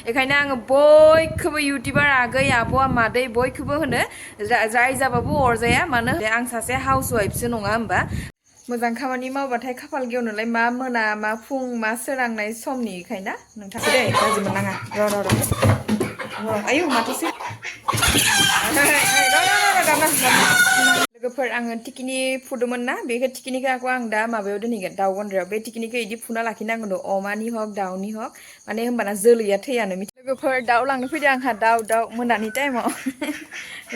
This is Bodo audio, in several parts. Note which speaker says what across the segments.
Speaker 1: बेखायनो आङो बयखौबो इउटिउबार आगै आब' मादै बयखौबो होनो जाय जाबाबो अरजाया मानो आं सासे हाउस वाइफसो नङा होमबा मोजां खामानि मावबाथाय खाफाल गेवनोलाय मा मोना मा फुं मा सोरांनाय समनि बेखायनो नोंथां दे गाज्रि मोननाङा र' आयौ माथोसै लोगोफोर आङो टिकिनि फुदोंमोन ना बेखौ टिकिनिखौ आं दा माबायाव दोनहैगोन दाउ गन्द्रायाव बे टिकिनिखौ इदि फुना लाखिनांगौ अमानि हक दाउनि हक माने होमबाना जोलैया थैयानो लोगोफोर दाउ लांनो फैदों आंहा दाउ मोनानि टाइमाव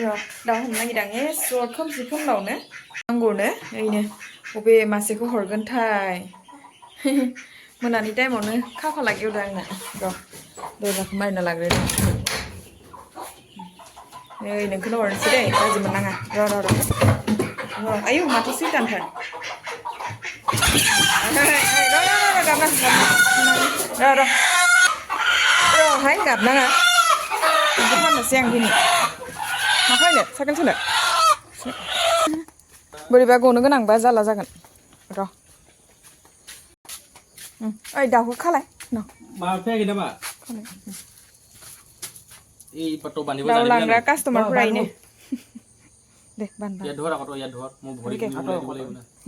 Speaker 1: र' दाउ हमनो नागिरदों स्र' खोमसि खोमलावनो नांगौनो ओइनो बबे मासेखौ हरगोनथाय मोनानि टाइमावनो खाफाला गेवदों आंना र' दरजाखौ मारिना लाग्रोदों नै नोंखौनो हरनोसै दे गाज्रि मोननाङा र' आयौ माथो सैतानथार र'हाय गाबनाङा बेखौ फाननोसै आं दिनै मा फैनो साइकेल सोनो बोरैबा गनो गोनांबा जाला जागोन र' ओइ दाउखौ खालाय
Speaker 2: मा फैयाखै नामा
Speaker 1: दाउ लांग्रा कास्टमारफोरा इनो दे बान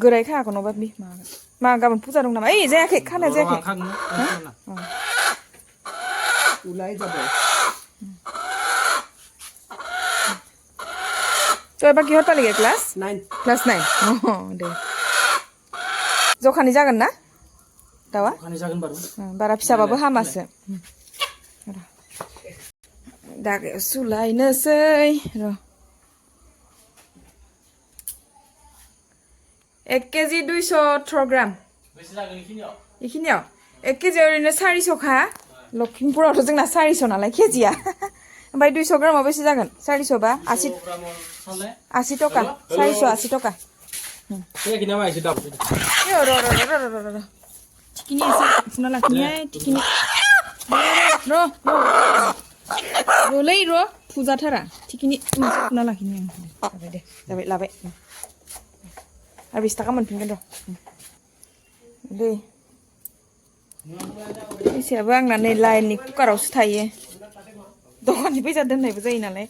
Speaker 1: गोराय खायाखौ नङाबा मा गाबोन फुजा दं नामा ओइ जायाखै खानाय जायाखै तो एबार किहत पालिगे क्लास 9 क्लास 9 दे जखानि जागोन ना दावा बारा फिसाबाबो हामासो दागायाव सुलायनोसै र' 1 केजि 200 ग्राम इखिनियाव 1 केजि ओरैनो 400 खा लखिमपुरावथ' जोंना 400 नालाय केजिया ओमफ्राय 200 ग्रामाव बेसे जागोन 400 बा 80 टका 480 टका टिकिनि एसे फुना लाखिनाय टिकिनि र'लै र' फुजाथारा टिकिनि मोनसे फुना लाखिनि आं जाबाय दे जाबाय लाबाय आरो 20 टाका मोनफिनगोन र' दे फैसायाबो आंना नै लाइननि कुकारावसो थायो दखाननि फैसा दोननायबो जायो नालाय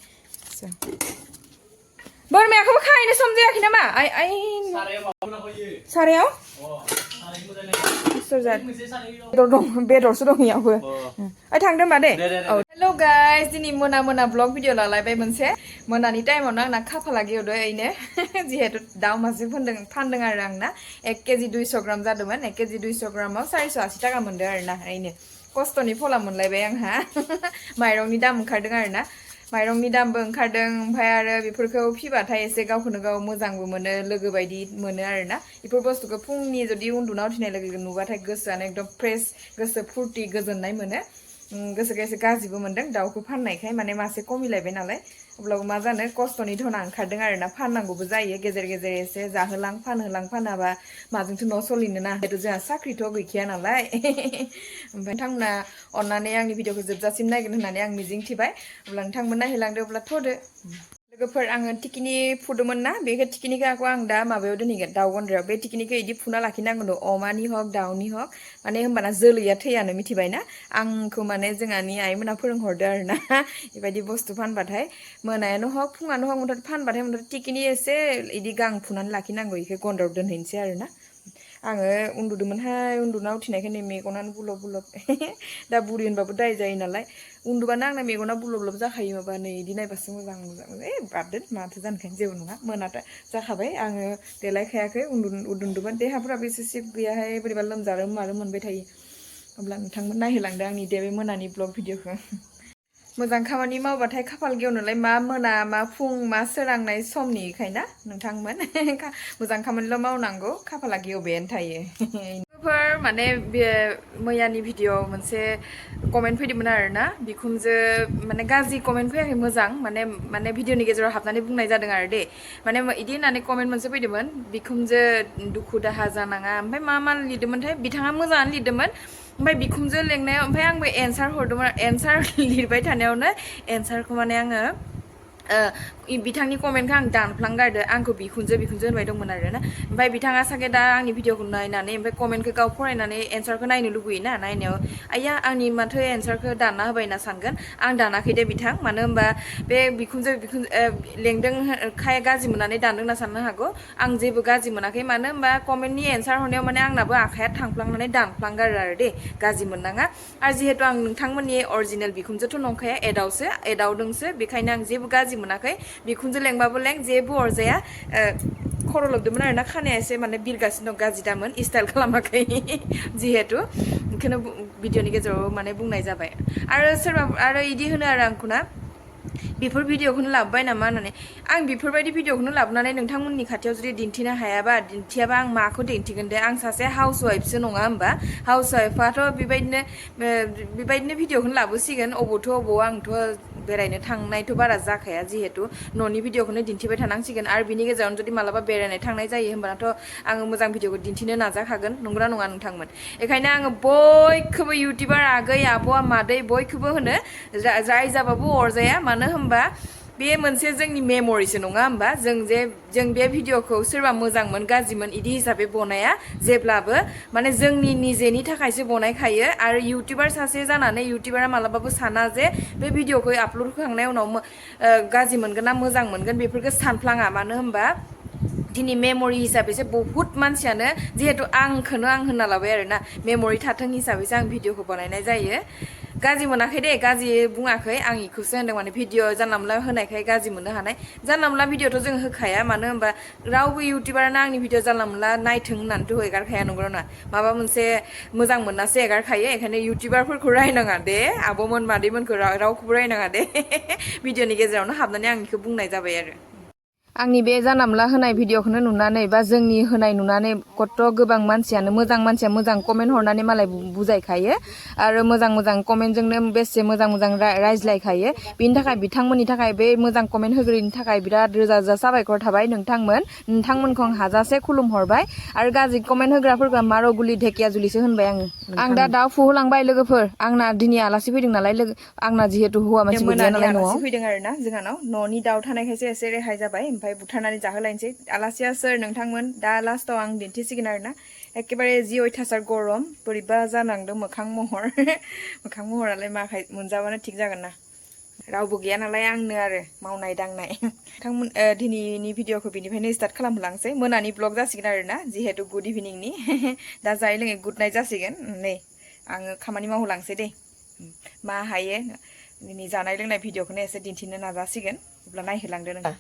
Speaker 1: बोरमाखौबो खाहैनो सम जायाखै नामा आइ सारायाव बेदरसो दं इयावबो ओइ थांदो होमबा दे औ हेल' गाइस दिनै मोना ब्लग भिडिअ लालायबाय मोनसे मोनानि टाइमावनो आंना खाफाला गेवदो ओइनो जिहेतु दाउ मासे फानदों आरो आंना 1 केजि 200 ग्राम जादोंमोन 1 केजि 200 ग्रामाव 480 टाका मोनदों आरोना ओइनो खस्थ'नि फला मोनलायबाय आंहा माइरंनि दाम ओंखारदों आरोना माइरंनि दामबो ओंखारदों ओमफ्राय आरो बेफोरखौ फिबाथाय एसे गावखौनो गाव मोजांबो मोनो लोगो बायदि मोनो आरोना बेफोर बुस्थुखौ फुंनि जुदि उन्दुना उथिनाय लोगो नुबाथाय गोसोआनो एकदम फ्रेश गोसो फुर्ति गोजोननाय मोनो गोसोखौ एसे गाज्रिबो मोनदों दाउखौ फाननायखाय माने मासे कमिलायबाय नालाय अब्लाबो मा जानो खस्थ'नि धना ओंखारदों आरोना फाननांगौबो जायो गेजेर गेजेर एसे जाहोलां फानहाबा माजोंथ' न' सोलिनो ना जिहेतु जोंहा साख्रिथ' गैखाया नालाय ओमफ्राय नोंथांमोना अननानै आंनि भिडिअखौ जोबजासिम नायगोन होननानै आं मिजिंथिबाय अब्ला नोंथांमोन नायहोलांदो अब्ला थ'दो लोगोफोर आङो टिकिनि फुदोंमोन ना बेखौ टिकिनिखौ आं दा माबायाव दोनहैगोन दाउ गन्द्रायाव बे टिकिनिखौ इदि फुना लाखिनांगौ अमानि हक दाउनि हक माने होमबाना जोलैया थैयानो मिथिबायना आंखौ माने जोंहानि आइमोना फोरोंहरदो आरोना बेबायदि बुस्थु फानबाथाय मोनायानो हक फुङानो हक मुथते फानबाथाय टिकिनि एसे इदि गां फुनानै लाखिनांगौ बेखौ गन्द्रायाव दोनहैनोसै आरोना आङो उन्दुदोंमोनहाय उन्दुना उथिनायखाय नै मेगनानो बुलब दा बुरि होनबाबो दाय जायो नालाय उन्दुबानो आंना मेगना बुलब जाखायो माबा नै इदि नायबासो मोजां बारदो माथो जानखायनो जेबो नङा मोनाथा जाखाबाय आङो देलायखायाखै उन्दुदोंमोन देहाफोराबो एसे सिब गैयाहाय बोरैबा लोमजारो मारो मोनबाय थायो अब्ला नोंथांमोन नायहोलांदो आंनि बे मोनानि ब्लग भिडिअखौ मोजां खामानि मावबाथाय खाफाल गेवनोलाय मा मोना मा फुं मा सोरांनाय समनि बेखायनो नोंथांमोन मोजां खामानिल' मावनांगौ खाफाला गेवबायानो थायो माने बे मैयानि भिडिअ मोनसे कमेन्ट फैदोंमोन आरोना बिखुनजो माने गाज्रि कमेन्ट फैयाखै मोजां माने भिडिअनि गेजेराव हाबनानै बुंनाय जादों आरो दे माने इदि होननानै कमेन्ट मोनसे फैदोंमोन बिखुनजो दुखु दाहा जानाङा ओमफ्राय मा लिरदोंमोनथाय बिथाङा मोजाङानो लिरदोंमोन ओमफ्राय बिखुनजो लेंनायाव ओमफ्राय आंबो एन्सार हरदोंमोन एन्सार लिरबाय थानायावनो एन्सारखौ माने आङो बिथांनि कमेन्टखौ आं दानफ्लांगारदो आंखौ बिखुनजो होनबाय दंमोन आरो ना ओमफ्राय बिथाङा सागे दा आंनि भिडिअखौ नायनानै ओमफ्राय कमेन्टखौ गाव फरायनानै एन्सारखौ नायनो लुगैयोना नायनायाव आइया आंनि माथो एन्सारखौ दानना होबाय होनना सानगोन आं दानाखै दे बिथां मानो होनबा बे बिखुनजो लेंदों खाय गाज्रि मोननानै दानदों होनना साननो हागौ आं जेबो गाज्रि मोनाखै मानो होनबा कमेन्टनि एन्सार हरनायाव माने आंनाबो आखाइया थांफ्लांनानै दानफ्लांगारो आरो दे गाज्रि मोननाङा आरो जिहेतु आं नोंथांमोननि अरिजिनेल बिखुनजोथ' नंखाया एदावदोंसो बेखायनो आं जेबो गाज्रि मोनाखै बिखुनजो लेंबाबो लें जेबो अरजाया खर' लोबदोंमोन आरो ना खानाया एसे माने बिरगासिनो दं गाज्रि दामोन स्टाइल खालामाखै जिहेतु बेखौनो भिडिअनि गेजेराव माने बुंनाय जाबाय आरो सोरबा आरो इदि होनो आरो आंखौ ना बेफोर भिडिअखौनो लाबोबाय नामा होननानै आं बेफोरबायदि भिडिअखौनो लाबोनानै नोंथांमोननि खाथियाव जुदि दिन्थिनो हायाबा दिन्थियाबा आं माखौ दिन्थिगोन दे आं सासे हाउस वाइफसो नङा होमबा हाउस वाइफआथ' बेबायदिनो भिडिअखौनो लाबोसिगोन अबाव आंथ' बेरायनो थांनायथ' बारा जाखाया जिहेतु न'नि भिडिअखौनो दिन्थिबाय थानांसिगोन आरो बिनि गेजेरावनो जुदि मालाबा बेरायनाय थांनाय जायो होनबाथ' आङो मोजां भिडिअखौ दिन्थिनो नाजाखागोन नंगौना नङा नोंथांमोन बेखायनो आङो बयखौबो इउटिउबार आगै आब'आ मादै बयखौबो होनो जाय जाबाबो अरजाया मानो होनबा बे मोनसे जोंनि मेम'रिसो नङा होमबा जों बे भिडिअखौ सोरबा मोजांमोन गाज्रिमोन इदि हिसाबै बनाया जेब्लाबो माने जोंनि निजेनि थाखायसो बनायखायो आरो इउटिउबार सासे जानानै इउटिउबारा मालाबाबो साना जे बे भिडिअखौ आपल'ड होखांनायनि उनाव गाज्रि मोनगोन ना मोजां मोनगोन बेफोरखौ सानफ्लाङा मानो होनबा दिनै मेम'रि हिसाबैसो बहुत मानसियानो जिहेतु आं होनना लाबाय आरोना मेम'रि थाथों हिसाबैसो आं भिडिअखौ बानायनाय जायो गाज्रि मोनाखै दे गाज्रि बुङाखै आं इखौसो होनदों माने भिडिअ जानला मोनला होनायखाय गाज्रि मोननो हानाय जानला मोनला भिडिअथ' जों होखाया मानो होनबा रावबो इउटिउबारानो आंनि भिडिअ जानला मोनला नायथों होननानैथ' एगारखाया नंगौ ना माबा मोनसे मोजां मोननासो एगारखायो बेखायनो इउटिउबारफोरखौ रायनाङा दे आब'मोन मादैमोनखौ रावखौबो रायनाङा दे भिडिअनि गेजेरावनो हाबनानै आं बेखौ बुंनाय जाबाय आरो आंनि बे जानला मोनला होनाय भिडिअखौनो नुनानै बा जोंनि होनाय नुनानै कत' गोबां मानसियानो मानसिया मोजां कमेन्ट हरनानै मालाय बुजायखायो आरो मोजां कमेन्टजोंनो बेसे मोजां रायज्लायखायो बिनि थाखाय बिथांमोननि थाखाय बे मोजां कमेन्ट होग्रानि थाखाय बिराद रोजा साबायखर थाबाय नोंथांमोनखौ आं हाजासे खुलुमहरबाय आरो गाज्रि कमेन्ट होग्राफोरखौ मारो गुलि ढेकिया जुलिसो होनबाय आं दा दाउ फुहोलांबाय लोगोफोर आंना दिनै आलासि फैदों नालाय आंना जिहेतु हौवा मानसिबो गैया नालाय न'आव फैदों आरोना जोंहानाव न'नि दाउ थानायखायसो एसे रेहाय जाबाय ओमफ्राय बुथारनानै जाहोलायनोसै आलासिया सोर नोंथांमोन दा लास्टाव आं दिन्थिसिगोन आरोना एखेबारे जि अयथासार गरम बोरैबा जानांदों मोखां महरालाय माखाय मोनजाबानो थिग जागोन ना रावबो गैया नालाय आंनो आरो मावनाय दांनाय नोंथांमोन दिनैनि भिडिअखौ बिनिफ्रायनो स्टार्ट खालामलांसै मोनानि ब्लग जासिगोन आरोना जिहेतु गुड इभिनिंनि दा जायै लोङै गुड नाइट जासिगोन नै आङो खामानि मावहोलांसै दे मा हायो दिनै जानाय लोंनाय भिडिअखौनो एसे दिन्थिनो नाजासिगोन अब्ला नायहोलांदो नोंथां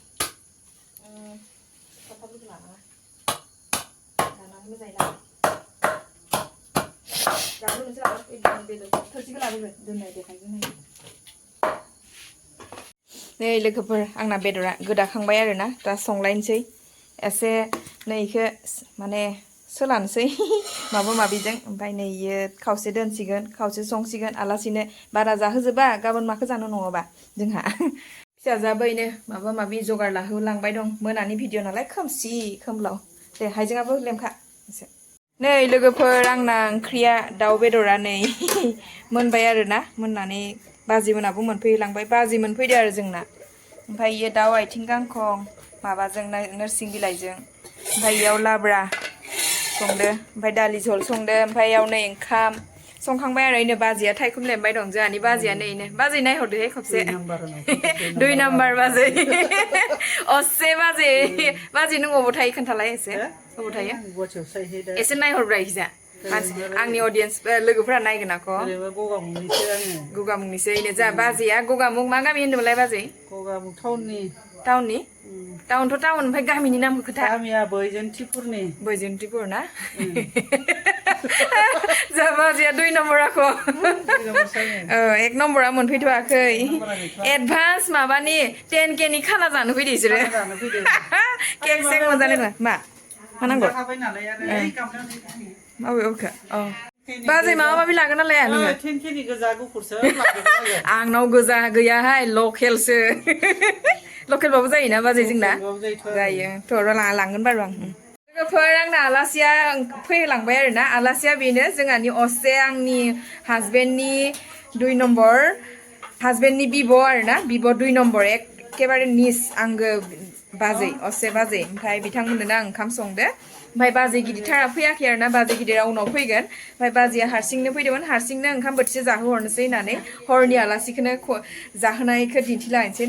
Speaker 1: नै लोगोफोर आंना बेदरा गोदाखांबाय आरोना दा संलायनोसै एसे नैखौ माने सोलानोसै माबा माबिजों ओमफ्राय नै इयो खावसे दोनसिगोन खावसे संसिगोन आलासिनो बारा जाहोजोबा गाबोन माखौ जानो नङाबा जोंहा फिसाजोआबो इनो माबा माबि जगार लाहोलांबाय दं मोनानि भिडिअ नालाय खोमसि खोमलाव दे हाइजेंआबो लेमखा एसे नै लोगोफोर आंना ओंख्रिया दाउ बेदरा नै मोनबाय आरोना मोननानै बाजिमोनाबो मोनफैलांबाय बाजि मोनफैदो आरो जोंना ओमफ्राय इयो दाउ आथिं गांखं माबाजों नोरसिं बिलाइजों ओमफ्राय इयाव लाब्रा संदो ओमफ्राय दालि झल संदो ओमफ्राय इयाव नै ओंखाम संखांबाय आरो इनो बाजैया थाइखुम लेमबाय दं जोंहानि बाजैयानो इनो बाजै नायहरदोहाय खबसे 2 नाम्बार बाजै असे बाजै नों अबाव थायो खोन्थालाय एसे अबाव थायो एसे नायहरब्रा इखिजा आंनि अडियन्स लोगोफोरा नायगोन आख' गगामुगनिसो इनो जा बाजैया गगामुग मा गामि होनदोंमोनलाय बाजै
Speaker 2: गगामुग टाउननि
Speaker 1: टाउनथ' टाउन ओमफ्राय गामिनि नामखौ खोथा
Speaker 2: गामिया बैजोंथिपुर
Speaker 1: ना जा बाजैया 2 नम्बर आख' 1 नम्बरा मोनफैथ'वाखै एडभान्स माबानि 10K नि खाना जानो फैदो इसोरो केक सेक मोनजानाय नङा मा नांगौ बाजै माबा माबि लागोन ना लाया नोङो आंनाव गोजा गैयाहाय लकेलसो लकेलबाबो जायोना बाजै जोंना जायो थ' लांगोन बारु आं लोगोफोर आंना आलासिया फैलांबाय आरोना आलासिया बेनो जोंहानि असे आंनि हाजबेन्डनि 2 नम्बर हाजबेन्डनि बिब' आरोना बिब' 2 नम्बर एखेबारे निस आंगो बाजै असे बाजै ओमफ्राय बिथांमोननो आं ओंखाम संदो ओमफ्राय बाजै गिदिरथारा फैयाखै आरोना बाजै गिदिरा उनाव फैगोन ओमफ्राय बाजैया हारसिंनो फैदोंमोन हारसिंनो ओंखाम बोथिसे जाहोहरनोसै होननानै हरनि आलासिखौनो जाहोनायखौ दिन्थिलायनोसै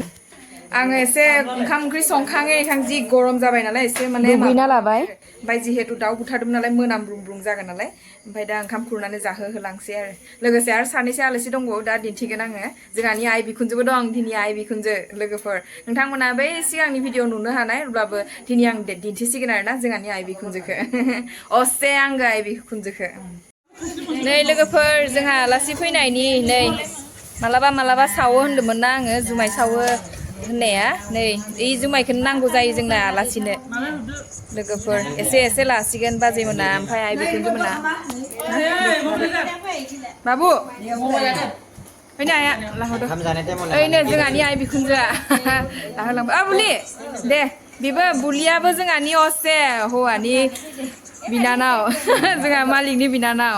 Speaker 1: आङो एसे ओंखाम ओंख्रि संखाङै जि गरम जाबाय नालाय एसे माने दुगैना लाबाय ओमफ्राय जिहेतु दाउ बुथारदोंमोन नालाय मोनामब्रुं जागोन नालाय ओमफ्राय दा ओंखाम खुरनानै जाहोहोलांसै आरो लोगोसे आरो सानैसो आलासि दंबावो दा दिन्थिगोन आङो जोंहानि आइ बिखुनजोबो दं दिनै आइ बिखुनजो लोगोफोर नोंथांमोना बै सिगांनि भिडिअ नुनो हानाय अब्लाबो दिनै आं दिन्थिसिगोन आरोना जोंहानि आइ बिखुनजोखौ असे आंगो आइ बिखुनजोखौ नै लोगोफोर जोंहा आलासि फैनायनि नै मालाबा सावो होन्दोंमोन ना आङो जुमाय सावो होननाया नै इ जुमायखौनो नांगौ जायो जोंना आलासिनो लोगोफोर एसे लासिगोन बाजै मोना ओमफ्राय आइ बिखुनजो मोना बाबु ओइनो आइया लाहरदो ओइनो जोंहानि आइ बिखुनजोआ लाहोलांबाय बुलि दे बेबो बुलियाबो जोंहानि असे हौवानि बिनानाव जोंहा मालिकनि बिनानाव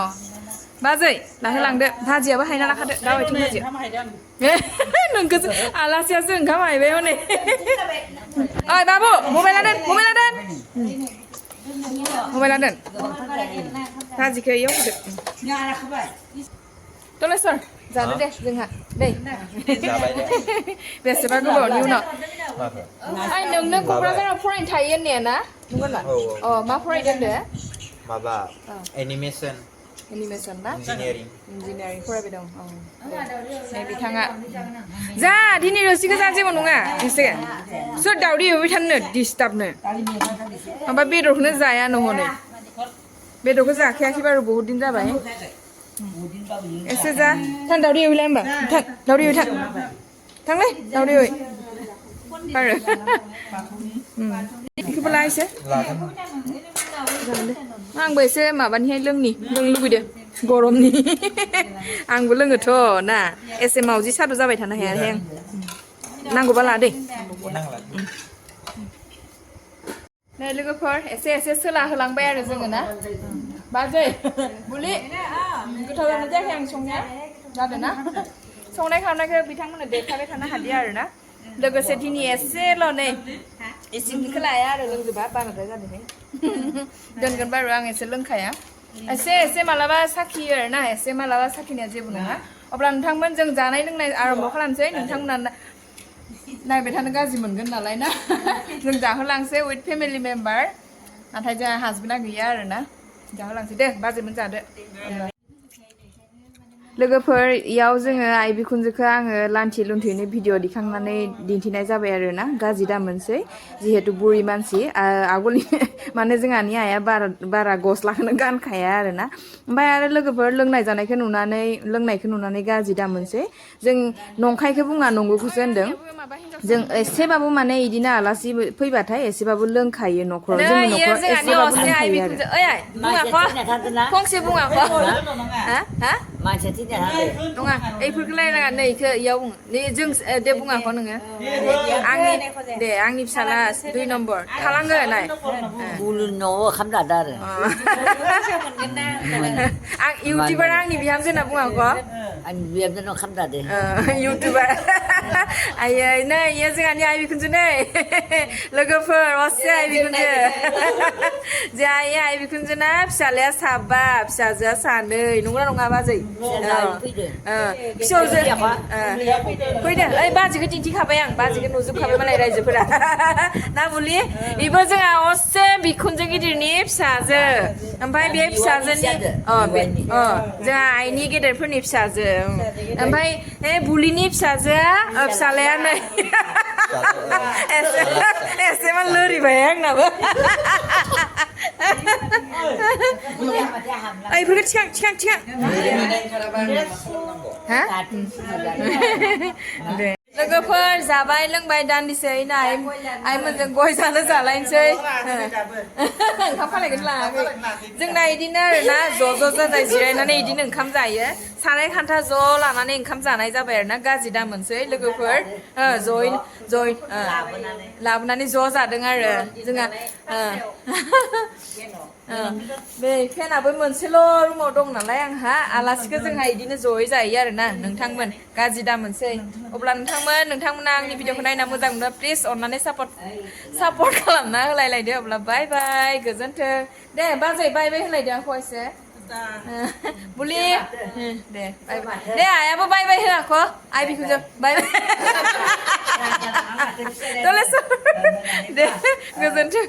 Speaker 1: बाजै लाहोलांदो भाजियाबो हायना लाखादो दाउ आथिं भाजिया नोंखौसो आलासियासो ओंखाम हायबाय हनै ओइ बाबु मबाइला दोन भाजिखौ इयाव होदो तलेस्वर जादो दे जोंहा दै बेसेबा गोबावनि उनाव ओइ नोंनो क'क्राझाराव फरायनो थायो होननाया ना नंगौना अ मा फरायदों होनदो
Speaker 3: माबा एनिमेसन
Speaker 1: ना इन्जिनियारिं फरायबाय दं नै बिथाङा जा दिनै रोसिखौ जा जेबो नङा एसे सोर दावदै एवबाय थानो डिस्टार्बनो माबा बेदरखौनो जायानो हनै बेदरखौ जाखायाखै बारु बहुत दिन जाबाय एसे जा थां दावदै एवैलाय होमबा थां दावदै एवै थांलै दावदै एवै बारो बेखौबो ला एसे आंबो एसे माबानिहाय लोंनो लुबैदो गरमनि आंबो लोङोथ' ना एसे मावजि सादु जाबाय थानो हायाहाय आं नांगौबा ला दै नै लोगोफोर एसे सोला होलांबाय आरो जोङो ना बाजै बुलि गोथाव जानो जायाखै आं संनाया जादों ना संनाय खावनायखौ बिथांमोननो देखायबाय थानो हादिया आरो ना लोगोसे दिनै एसेल' नै इसिंनिखौ लाया आरो लोंजोबा बाराद्राय जादोंहाय दोनगोन बारु आं एसे लोंखाया एसे मालाबा साखियो आरो ना एसे मालाबा साखिनाया जेबो नङा अब्ला नोंथांमोन जों जानाय लोंनाय आरम्भ खालामसै नोंथांमोना नायबाय थानो गाज्रि मोनगोन नालाय ना जों जाहोलांसै उइथ फेमिलि मेम्बार नाथाय जोंहा हासबेन्डआ गैया आरो ना जाहोलांसै दे बाजैमोन जादो लोगोफोर इयाव जोङो आइ बिखुनजोखौ आङो लान्थि लुन्थिनो भिडिअ दिखांनानै दिन्थिनाय जाबाय आरो ना गाज्रि दा मोनसै जिहेतु बुरि मानसि आगोलनि माने जोंहानि आइया बारा गस्लाखौनो गानखाया आरो ना ओमफ्राय आरो लोगोफोर लोंनायखौ नुनानै गाज्रि दा मोनसै जों नंखायखौ बुङा नंगौखौसो होनदों जों एसेबाबो माने इदिनो आलासि फैबाथाय एसेबाबो लोंखायो न'खराव जोंनि न'खराव एसेबाबो लोंखायो आरो फंसे बुङाखौ नङा एफोरखौ रायलाङा नै इखौ इयाव बुं नै जों दे बुङाखौ नोङो आंनि फिसाला 2 नम्बर थालाङो नाय
Speaker 4: बुलुन न'आव ओंखाम जादों आरो
Speaker 1: आं इउटिउबार आंनि बिहामजो होनना बुङाखौ
Speaker 4: आंनि बिहामजोनो ओंखाम जादों
Speaker 1: इउटिउबार आयै नै इयो जोंहानि आइ बिखुनजो नै लोगोफोर असे आइ बिखुनजो जोंहा आइ बिखुनजोना फिसालाया 7 फिसाजोआ 2 नंगौना नङा बाजै फिसौजो फैदो ओइ बाजैखौ दिन्थिखाबाय आं बाजैखौ नुजोबखाबाय मालाय रायजोफोरा ना बुलि बेबो जोंहा असे बिखुनजो गिदिरनि फिसाजो ओमफ्राय बे फिसाजोनि जोंहा आइनि गेदेरफोरनि फिसाजो ओमफ्राय बुलिनि फिसालाया नै एसेमान लोरिबाय आंनाबो बेफोरखौ थिखां हा दे लोगोफोर जाबाय लोंबाय दान्दिसे आइमोनजों गय जानो जालायनोसै ओंखाम खालायखौनो लाङाखै जोंना इदिनो आरोना ज' जाजाय जिरायनानै इदिनो ओंखाम जायो साराय खान्था ज' लानानै ओंखाम जानाय जाबाय आरोना गाज्रि दा मोनसै लोगोफोर जय लाबोनानै ज' जादों आरो जोंहा बे फेनाबो मोनसेल' रुमाव दं नालाय आंहा आलासिखौ जोंहा इदिनो जयै जायो आरोना नोंथांमोन गाज्रि दा मोनसै अब्ला नोंथांमोना आंनि भिडिअखौ नायना मोजां मोनबा प्लिज अननानै सापर्ट खालामना होलायलायदो अब्ला बाय बाय गोजोन्थों दे बाजै बाय बाय होलायदो आंखौ एसे बुलि दे बाय बाय दे आयाबो बाय बाय होआखौ आइ बिखुनजो बाय बाय दे गोजोन्थों